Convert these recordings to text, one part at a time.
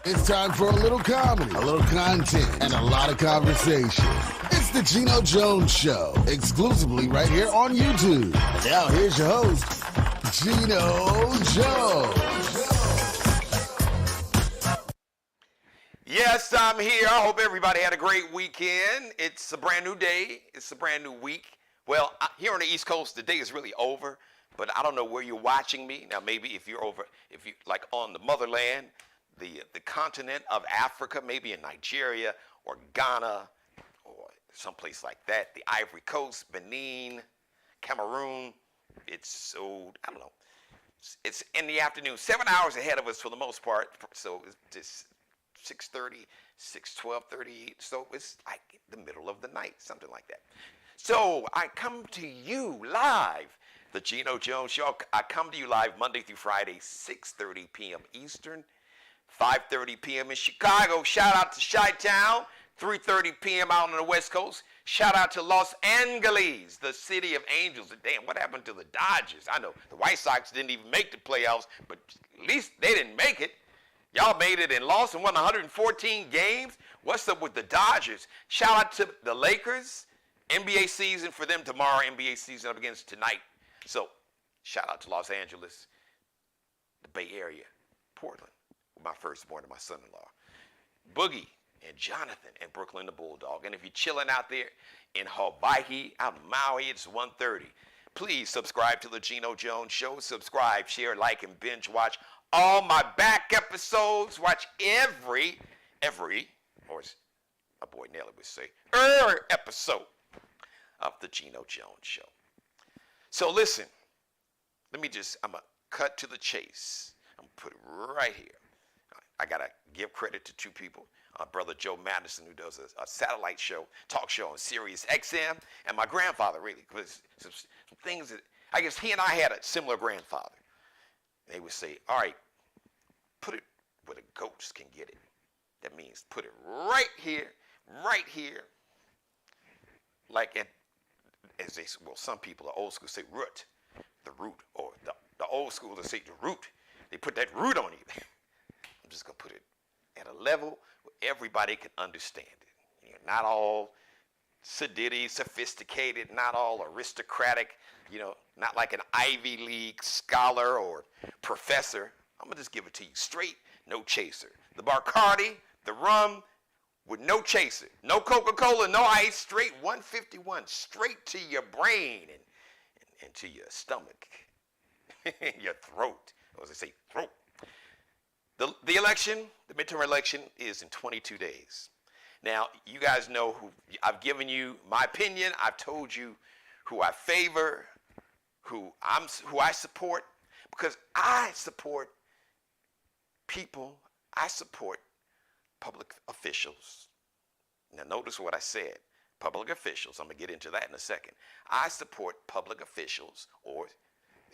It's time for a little comedy, a little content, and a lot of conversation. It's the Geno Jones Show, exclusively right here on YouTube. And now here's your host, Geno Jones. Yes, I'm here. I hope everybody had a great weekend. It's a brand new day. It's a brand new week. Well, here on the East Coast, the day is really over, but I don't know where you're watching me. Now, maybe if you like on the motherland, the continent of Africa, maybe in Nigeria or Ghana or someplace like that, the Ivory Coast, Benin, Cameroon, it's I don't know. It's in the afternoon, 7 hours ahead of us for the most part, so it's just 6:30, 12:38, so it's like the middle of the night, something like that. So I come to you live, the Geno Jones Show. I come to you live Monday through Friday, 6:30 p.m. Eastern, 5:30 p.m. in Chicago. Shout out to Chi-Town, 3:30 p.m. out on the West Coast. Shout out to Los Angeles, the city of angels. And damn, what happened to the Dodgers? I know the White Sox didn't even make the playoffs, but at least they didn't make it. Y'all made it and lost and won 114 games. What's up with the Dodgers? Shout out to the Lakers. NBA season for them tomorrow. NBA season up against tonight. So shout out to Los Angeles, the Bay Area, Portland, with my firstborn and my son-in-law, Boogie and Jonathan and Brooklyn the Bulldog. And if you're chilling out there in Hawaii, out in Maui, it's 1:30. Please subscribe to the Geno Jones Show. Subscribe, share, like, and binge watch all my back episodes. Watch every, or as my boy Nelly would say, episode of the Geno Jones Show. So listen, I'm going to cut to the chase. I'm going to put it right here. I got to give credit to two people. Brother Joe Madison, who does a satellite show, talk show on Sirius XM, and my grandfather, really, because some things that, I guess he and I had a similar grandfather. They would say, all right, put it where the goats can get it. That means put it right here, like as they, well, some people, the old school say root, the root, or the old school they say the root. They put that root on you. I'm just going to put it at a level where everybody can understand it. You're not all sedity, sophisticated, not all aristocratic, not like an Ivy League scholar or professor. I'm going to just give it to you straight, no chaser. The Bacardi, the rum, with no chaser. No Coca-Cola, no ice, straight 151, straight to your brain and to your stomach, your throat, or as they say, throat. The election, the midterm election, is in 22 days. Now, you guys know who I've given you my opinion. I've told you who I favor, who I support, because I support people. I support public officials. Now, notice what I said. Public officials. I'm going to get into that in a second. I support public officials, or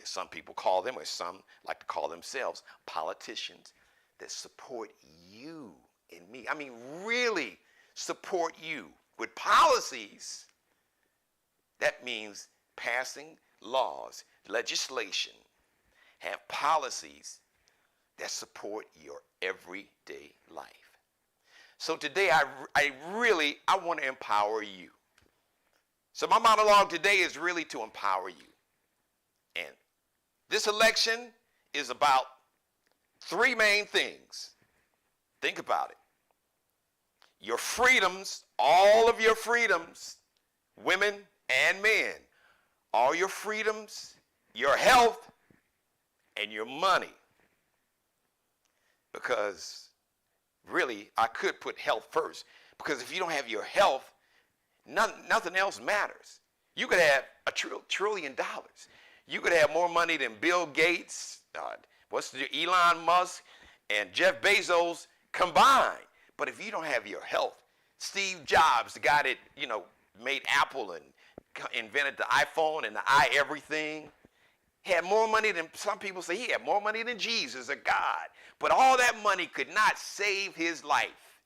as some people call them, or some like to call themselves, politicians that support you and me. I mean, really support you with policies. That means passing laws, legislation, have policies that support your everyday life. So today, I want to empower you. So my monologue today is really to empower you. And this election is about three main things. Think about it. Your freedoms, all of your freedoms, women and men, all your freedoms, your health, and your money. Because really, I could put health first. Because if you don't have your health, nothing else matters. You could have $1 trillion. You could have more money than Bill Gates, Elon Musk, and Jeff Bezos combined. But if you don't have your health, Steve Jobs, the guy that, made Apple and invented the iPhone and the iEverything, had more money than, some people say he had more money than Jesus or God. But all that money could not save his life.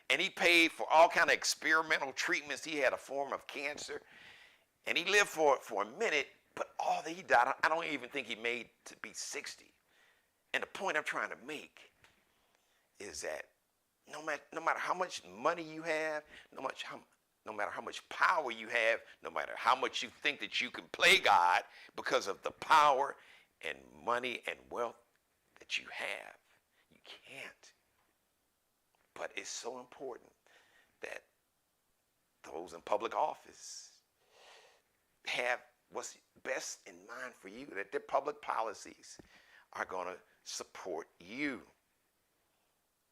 And he paid for all kind of experimental treatments. He had a form of cancer. And he lived for a minute, but all that he died, I don't even think he made to be 60. And the point I'm trying to make is that no matter how much money you have, no matter how much power you have, no matter how much you think that you can play God because of the power and money and wealth that you have, you can't. But it's so important that those in public office have what's best in mind for you, that their public policies are going to support you.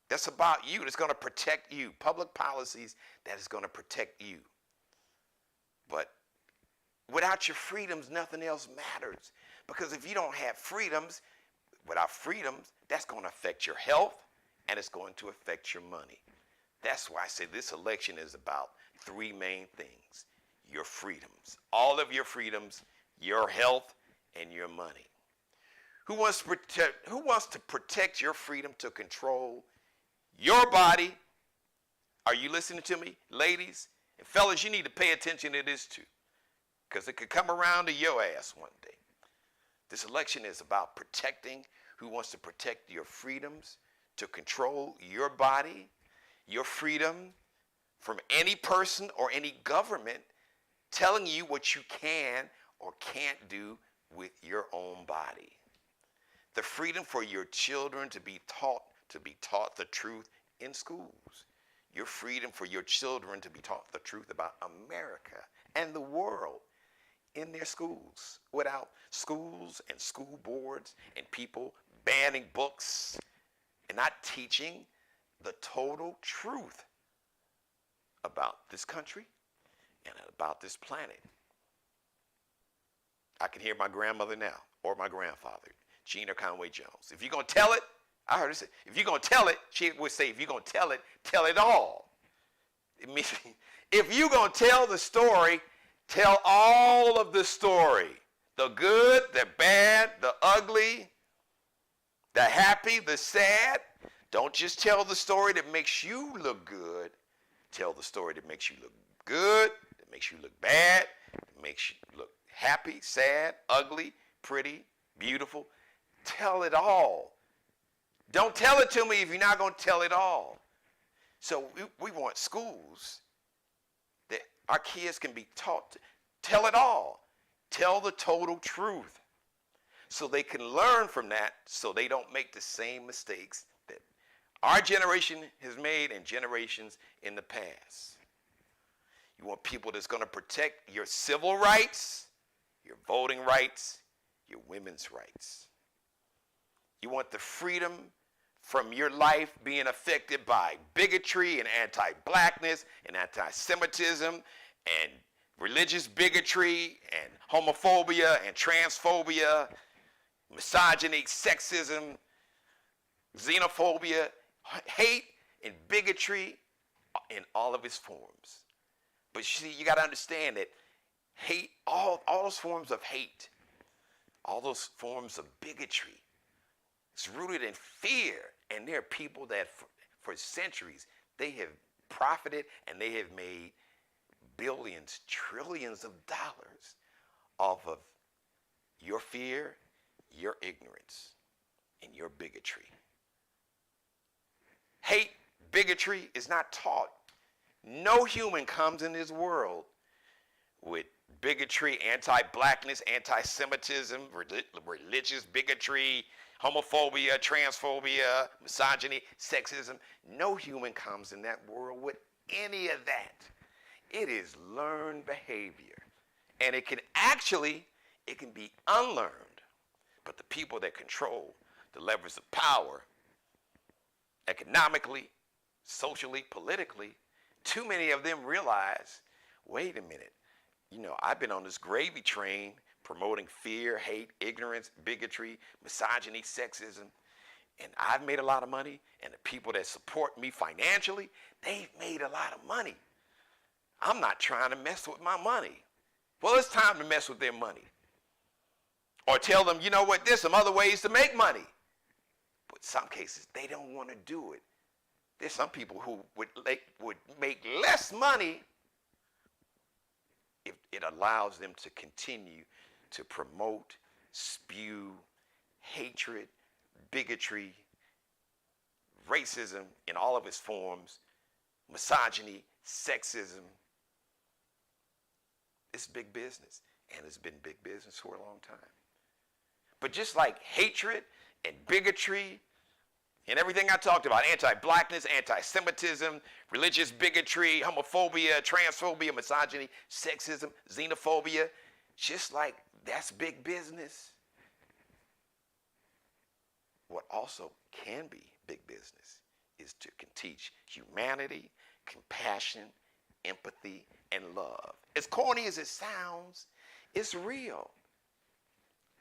That's about you. That's going to protect you. Public policies that is going to protect you. But without your freedoms, nothing else matters. Because if you don't have freedoms, without freedoms, that's going to affect your health and it's going to affect your money. That's why I say this election is about three main things. Your freedoms, all of your freedoms, your health, and your money. Who wants to protect your freedom to control your body? Are you listening to me, ladies? And fellas, you need to pay attention to this too, because it could come around to your ass one day. This election is about protecting. Who wants to protect your freedoms to control your body, your freedom from any person or any government telling you what you can or can't do with your own body. The freedom for your children to be taught the truth in schools. Your freedom for your children to be taught the truth about America and the world in their schools, without schools and school boards and people banning books and not teaching the total truth about this country and about this planet. I can hear my grandmother now, or my grandfather, Geno Conway Jones. If you're going to tell it, I heard her say, if you're going to tell it, she would say, if you're going to tell it all. It means if you're going to tell the story, tell all of the story. The good, the bad, the ugly, the happy, the sad. Don't just tell the story that makes you look good. Tell the story that makes you look good, that makes you look bad, that makes you look happy, sad, ugly, pretty, beautiful. Tell it all. Don't tell it to me if you're not going to tell it all. So we want schools that our kids can be taught to tell it all. Tell the total truth. So they can learn from that, so they don't make the same mistakes that our generation has made and generations in the past. You want people that's going to protect your civil rights, your voting rights, your women's rights. You want the freedom from your life being affected by bigotry and anti-blackness and anti-Semitism and religious bigotry and homophobia and transphobia, misogyny, sexism, xenophobia, hate and bigotry in all of its forms. But see, you got to understand that hate, all those forms of hate, all those forms of bigotry, it's rooted in fear. And there are people that for centuries, they have profited and they have made billions, trillions of dollars off of your fear, your ignorance, and your bigotry. Hate, bigotry is not taught. No human comes in this world with bigotry, anti-blackness, anti-Semitism, religious bigotry, homophobia, transphobia, misogyny, sexism. No human comes in that world with any of that. It is learned behavior. And it can be unlearned. But the people that control the levers of power, economically, socially, politically, too many of them realize, wait a minute, I've been on this gravy train promoting fear, hate, ignorance, bigotry, misogyny, sexism, and I've made a lot of money, and the people that support me financially, they've made a lot of money. I'm not trying to mess with my money. Well, it's time to mess with their money. Or tell them, you know what, there's some other ways to make money. But in some cases, they don't want to do it. There's some people who would make less money if it allows them to continue to promote, spew hatred, bigotry, racism in all of its forms, misogyny, sexism. It's big business, and it's been big business for a long time. But just like hatred and bigotry and everything I talked about, anti-blackness, anti-Semitism, religious bigotry, homophobia, transphobia, misogyny, sexism, xenophobia, just like that's big business. What also can be big business is to teach humanity, compassion, empathy, and love. As corny as it sounds, it's real.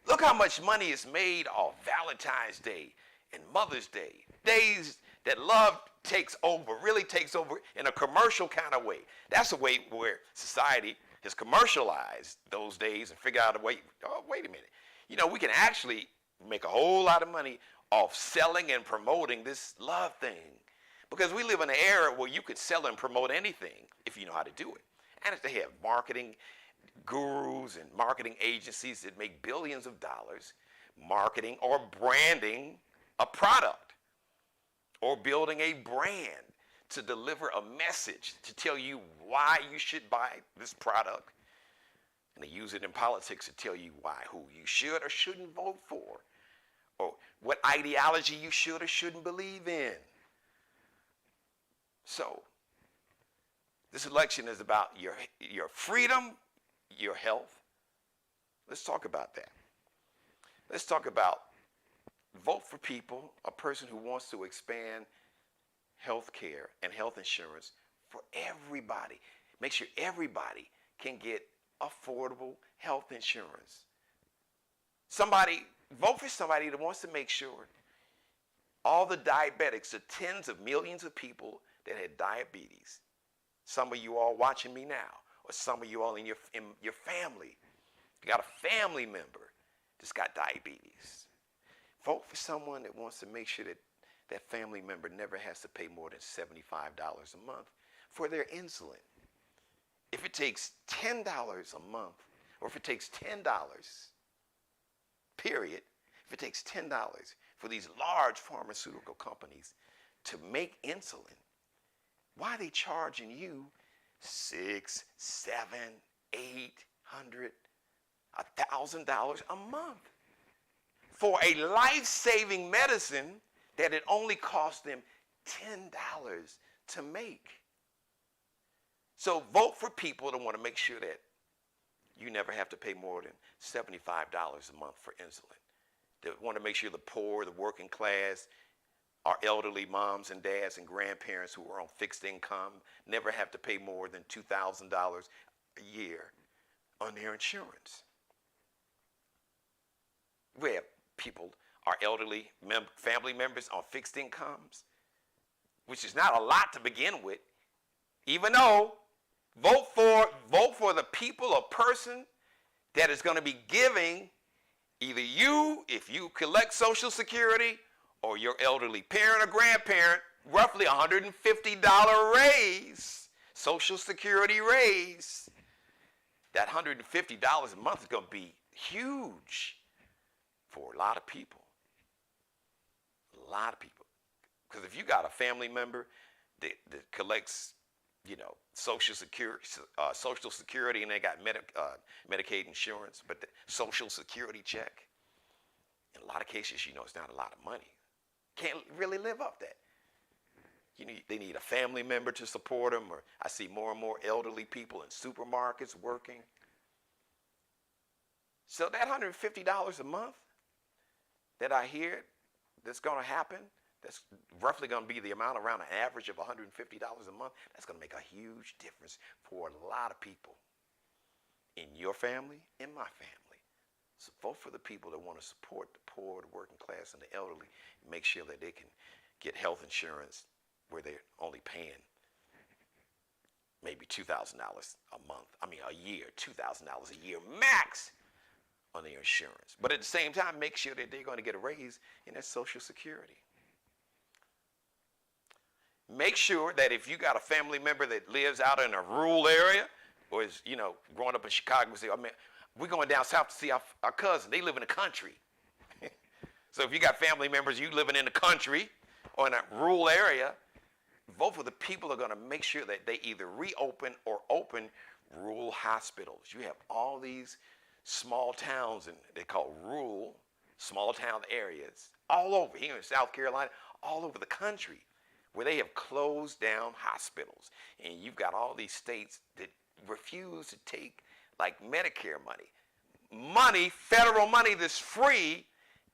Look how much money is made off Valentine's Day and Mother's Day, days that love takes over, really takes over in a commercial kind of way. That's a way where society has commercialized those days and figured out a way, oh, wait a minute. You know, we can actually make a whole lot of money off selling and promoting this love thing. Because we live in an era where you could sell and promote anything if you know how to do it. And if they have marketing gurus and marketing agencies that make billions of dollars marketing or branding a product or building a brand to deliver a message to tell you why you should buy this product. And they use it in politics to tell you why, who you should or shouldn't vote for, or what ideology you should or shouldn't believe in. So, this election is about your freedom, your health. Let's talk about that. Let's talk about vote for people, a person who wants to expand health care and health insurance for everybody. Make sure everybody can get affordable health insurance. Vote for somebody that wants to make sure all the diabetics, the tens of millions of people that had diabetes, some of you all watching me now, or some of you all in your family, you got a family member that's got diabetes. Vote for someone that wants to make sure that that family member never has to pay more than $75 a month for their insulin. If it takes $10 a month, or if it takes $10, period, if it takes $10 for these large pharmaceutical companies to make insulin, why are they charging you $600, $700, $800, $1,000 a month for a life-saving medicine that it only cost them $10 to make? So vote for people that want to make sure that you never have to pay more than $75 a month for insulin. They want to make sure the poor, the working class, our elderly moms and dads and grandparents who are on fixed income never have to pay more than $2,000 a year on their insurance. We have people, our elderly family members on fixed incomes, which is not a lot to begin with, even though vote for the people or person that is going to be giving either you, if you collect Social Security, or your elderly parent or grandparent, roughly $150 raise, Social Security raise. That $150 a month is going to be huge for a lot of people. A lot of people. Because if you got a family member that collects, Social Security, and they got Medicaid insurance, but the Social Security check, in a lot of cases, it's not a lot of money. Can't really live off that. They need a family member to support them, or I see more and more elderly people in supermarkets working. So that $150 a month that I hear that's going to happen, that's roughly going to be the amount around an average of $150 a month, that's going to make a huge difference for a lot of people in your family, in my family. So vote for the people that want to support the poor, the working class, and the elderly, and make sure that they can get health insurance where they're only paying maybe $2,000 a year, $2,000 a year max on their insurance. But at the same time, make sure that they're going to get a raise in their Social Security. Make sure that if you got a family member that lives out in a rural area, or is, growing up in Chicago, say, we're going down south to see our cousin. They live in the country. So if you got family members, you living in the country, or in a rural area, vote for the people who are going to make sure that they either reopen or open rural hospitals. You have all these small towns, and they call rural, small town areas, all over here in South Carolina, all over the country, where they have closed down hospitals. And you've got all these states that refuse to take like Medicare money, federal money that's free,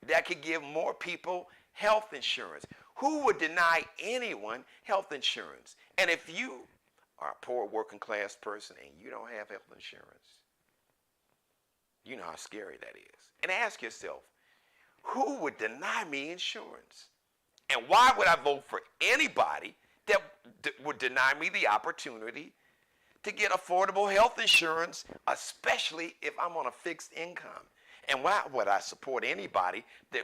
that could give more people health insurance. Who would deny anyone health insurance? And if you are a poor working class person and you don't have health insurance, you know how scary that is. And ask yourself, who would deny me insurance? And why would I vote for anybody that would deny me the opportunity to get affordable health insurance, especially if I'm on a fixed income? And why would I support anybody that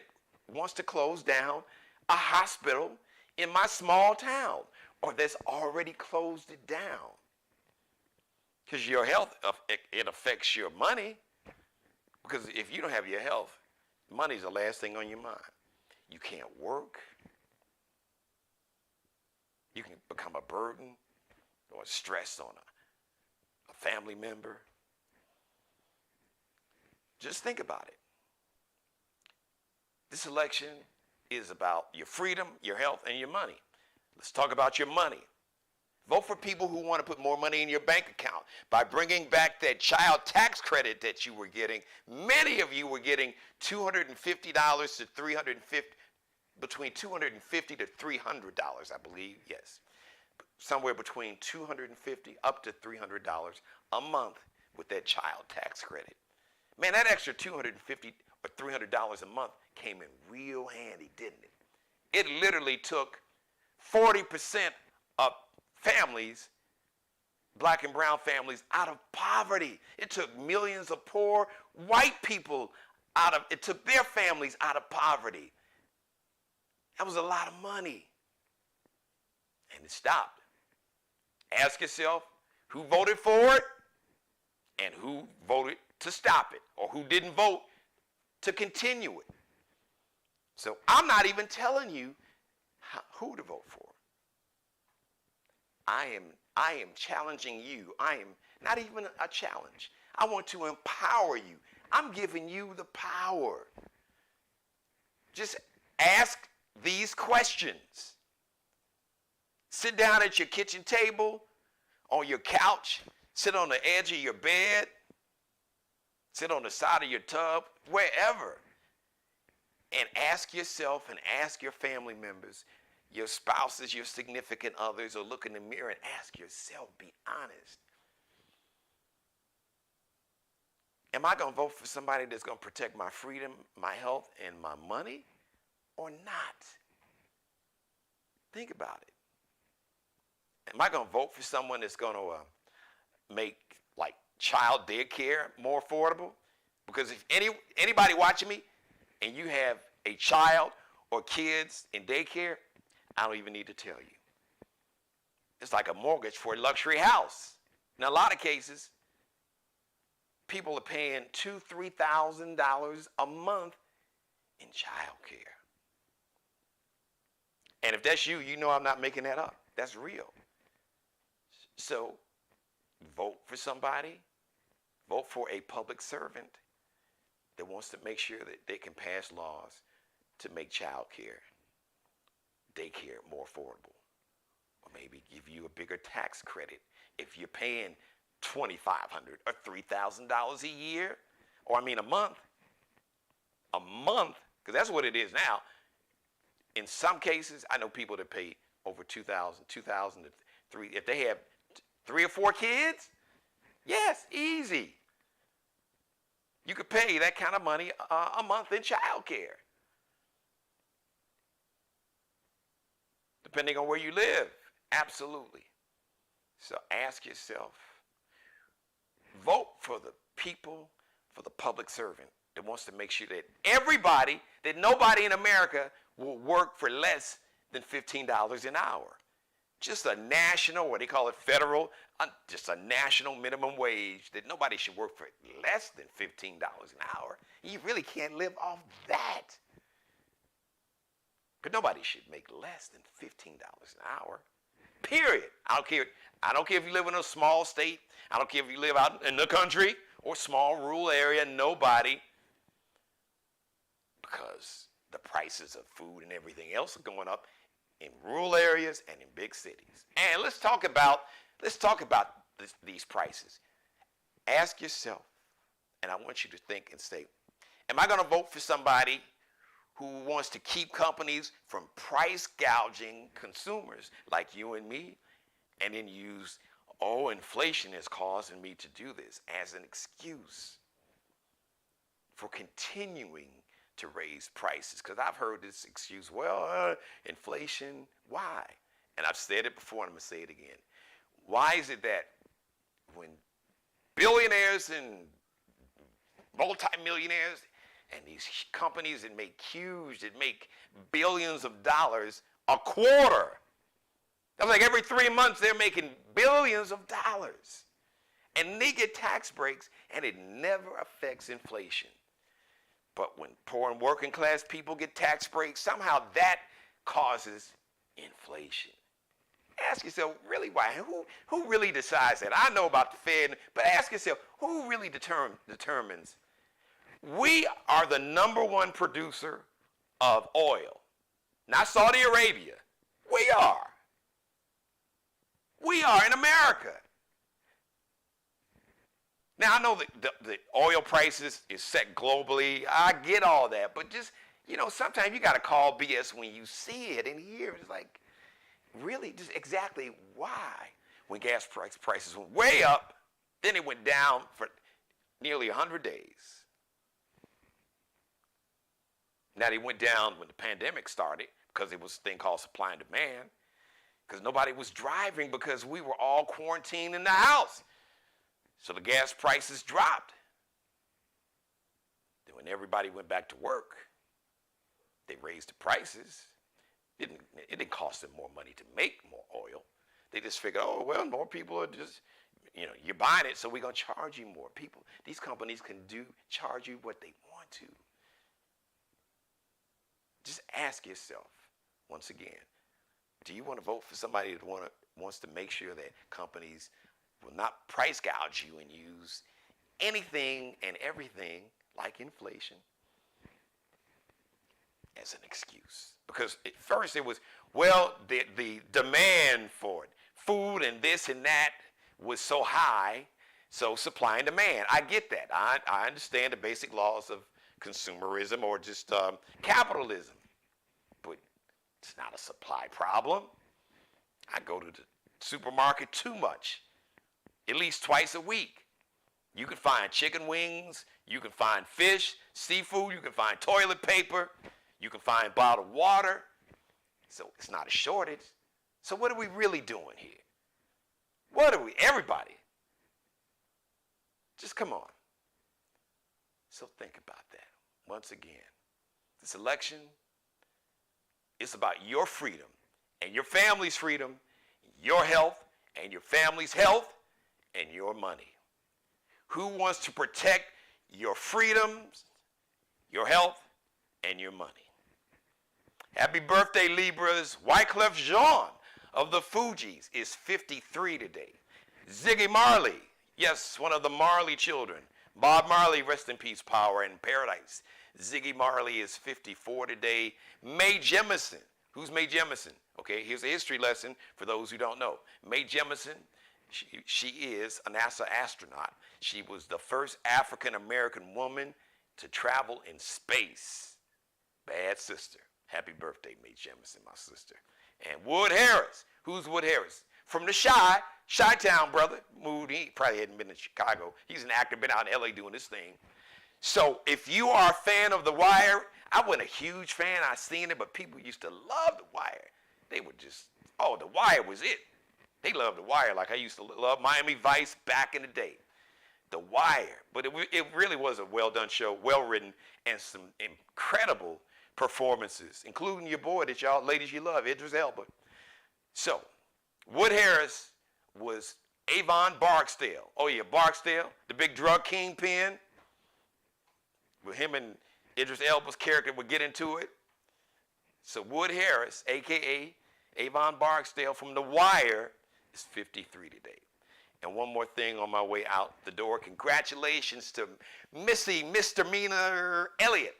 wants to close down a hospital in my small town, or that's already closed it down? Because your health, it affects your money. Because if you don't have your health, money's the last thing on your mind. You can't work. You can become a burden or stress on a family member. Just think about it. This election is about your freedom, your health, and your money. Let's talk about your money. Vote for people who want to put more money in your bank account by bringing back that child tax credit that you were getting. Many of you were getting $250 to $350, between $250 to $300, I believe, yes. Somewhere between $250 up to $300 a month with that child tax credit. Man, that extra $250 or $300 a month came in real handy, didn't it? It literally took 40% of families, black and brown families, out of poverty. It took millions of poor white people it took their families out of poverty. That was a lot of money. And it stopped. Ask yourself who voted for it and who voted to stop it, or who didn't vote to continue it. So I'm not even telling you who to vote for. I am challenging you. I am not even a challenge. I want to empower you. I'm giving you the power. Just ask these questions. Sit down at your kitchen table, on your couch, sit on the edge of your bed, sit on the side of your tub, wherever, and ask yourself and ask your family members, your spouses, your significant others, or look in the mirror and ask yourself, be honest. Am I going to vote for somebody that's going to protect my freedom, my health, and my money, or not? Think about it. Am I going to vote for someone that's going to make like child daycare more affordable? Because if anybody watching me and you have a child or kids in daycare, I don't even need to tell you. It's like a mortgage for a luxury house. In a lot of cases, people are paying $2,000, $3,000 a month in child care. And if that's you, you know I'm not making that up. That's real. So vote for somebody. Vote for a public servant that wants to make sure that they can pass laws to make child care, daycare more affordable. Or maybe give you a bigger tax credit if you're paying $2,500 or $3,000 a year, or a month. A month, because that's what it is now. In some cases, I know people that pay over $2,000 to $3,000. If they have 3 or 4 kids, yes, easy. You could pay that kind of money a month in child care, depending on where you live. Absolutely. So ask yourself, vote for the people, for the public servant that wants to make sure that nobody in America will work for less than $15 an hour. Just a national, what they call it, federal, just a national minimum wage, that nobody should work for less than $15 an hour. You really can't live off that. Because nobody should make less than $15 an hour. Period. I don't care if you live in a small state. I don't care if you live out in the country or small rural area. Nobody, because the prices of food and everything else are going up in rural areas and in big cities. And let's talk about these prices. Ask yourself, and I want you to think and say, am I going to vote for somebody who wants to keep companies from price gouging consumers like you and me, and then use, inflation is causing me to do this as an excuse for continuing to raise prices? Because I've heard this excuse, inflation, why? And I've said it before, and I'm going to say it again. Why is it that when billionaires and multimillionaires and these companies that make billions of dollars a quarter, that's like every 3 months they're making billions of dollars, and they get tax breaks, and it never affects inflation. But when poor and working class people get tax breaks, somehow that causes inflation. Ask yourself, really, why? Who really decides that? I know about the Fed, but ask yourself, who really determines? We are the #1 producer of oil, not Saudi Arabia. We are. We are in America. Now, I know that the oil prices is set globally. I get all that. But just, sometimes you got to call BS when you see it and hear it. It's like, really, just exactly why? When gas prices went way up, then it went down for nearly 100 days. Now, they went down when the pandemic started because it was a thing called supply and demand, because nobody was driving because we were all quarantined in the house. So the gas prices dropped. Then when everybody went back to work, they raised the prices. It didn't cost them more money to make more oil. They just figured, more people are just, you're buying it, so we're going to charge you more. These companies can charge you what they want to. Just ask yourself, once again, do you want to vote for somebody that wants to make sure that companies will not price gouge you and use anything and everything like inflation as an excuse? Because at first it was, the demand for it, food and this and that was so high, so supply and demand. I get that. I understand the basic laws of consumerism or just capitalism. But it's not a supply problem. I go to the supermarket too much, at least twice a week. You can find chicken wings, you can find fish, seafood, you can find toilet paper, you can find bottled water. So it's not a shortage. So what are we really doing here? Everybody? Just come on. So think about that. Once again, this election, it's about your freedom and your family's freedom, your health and your family's health, and your money. Who wants to protect your freedoms, your health, and your money? Happy birthday, Libras. Wyclef Jean of the Fugees is 53 today. Ziggy Marley, yes, one of the Marley children. Bob Marley, rest in peace, power in paradise. Ziggy Marley is 54 today. Mae Jemison. Who's Mae Jemison? Okay, here's a history lesson for those who don't know. Mae Jemison, she is a NASA astronaut. She was the first African-American woman to travel in space. Bad sister. Happy birthday, Mae Jemison, my sister. And Wood Harris. Who's Wood Harris? From the Chi-Town brother. Moved, he probably hadn't been in Chicago. He's an actor, been out in LA doing this thing. So if you are a fan of The Wire, I wasn't a huge fan. I seen it, but people used to love The Wire. They would just, The Wire was it. They loved The Wire like I used to love Miami Vice back in the day. The Wire. But it really was a well-done show, well-written, and some incredible performances, including your boy that y'all ladies you love, Idris Elba. So, Wood Harris was Avon Barksdale. Oh yeah, Barksdale, the big drug kingpin. With him and Idris Elba's character would get into it. So Wood Harris, a.k.a. Avon Barksdale from The Wire, is 53 today. And one more thing on my way out the door. Congratulations to Missy Misdemeanor Elliott.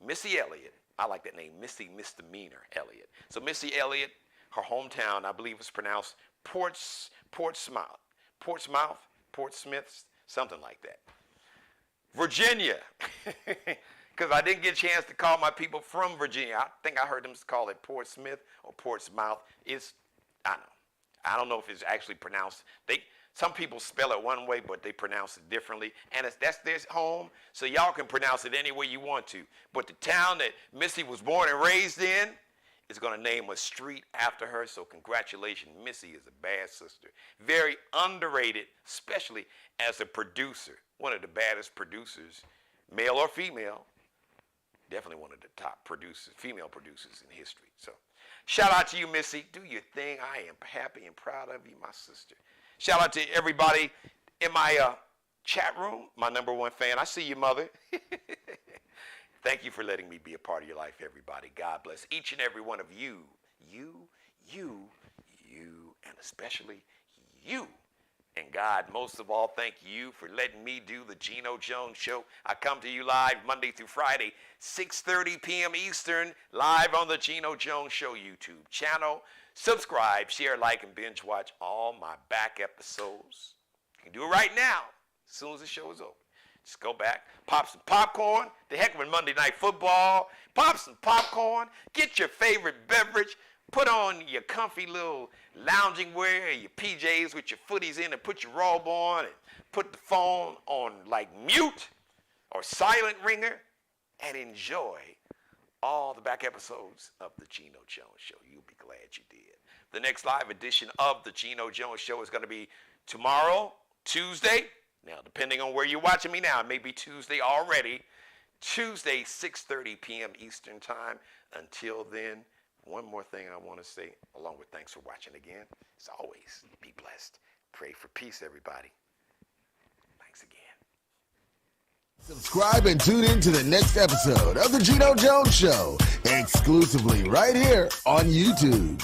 Missy Elliott. I like that name, Missy Misdemeanor Elliott. So Missy Elliott, her hometown, I believe is pronounced Portsmouth, something like that. Virginia, because I didn't get a chance to call my people from Virginia. I think I heard them call it Portsmouth or Portsmouth. I don't know if it's actually pronounced. Some people spell it one way, but they pronounce it differently. And that's their home, so y'all can pronounce it any way you want to. But the town that Missy was born and raised in is going to name a street after her. So congratulations, Missy is a bad sister. Very underrated, especially as a producer. One of the baddest producers, male or female. Definitely one of the top producers, female producers in history. So shout out to you, Missy. Do your thing. I am happy and proud of you, my sister. Shout out to everybody in my chat room, my #1 fan. I see you, mother. Thank you for letting me be a part of your life, everybody. God bless each and every one of you, and especially you. And God, most of all, thank you for letting me do the Geno Jones Show. I come to you live Monday through Friday, 6:30 p.m. Eastern, live on the Geno Jones Show YouTube channel. Subscribe, share, like, and binge watch all my back episodes. You can do it right now, as soon as the show is over. Just go back, pop some popcorn, the heck with Monday Night Football, pop some popcorn, get your favorite beverage, put on your comfy little lounging wear, your PJs with your footies in, and put your robe on, and put the phone on like mute or silent ringer, and enjoy all the back episodes of the Geno Jones Show. You'll be glad you did. The next live edition of the Geno Jones Show is going to be tomorrow, Tuesday. Now, depending on where you're watching me now, it may be Tuesday already. Tuesday, 6:30 p.m. Eastern Time. Until then, one more thing I want to say, along with thanks for watching again. As always, be blessed. Pray for peace, everybody. Thanks again. Subscribe and tune in to the next episode of The Geno Jones Show, exclusively right here on YouTube.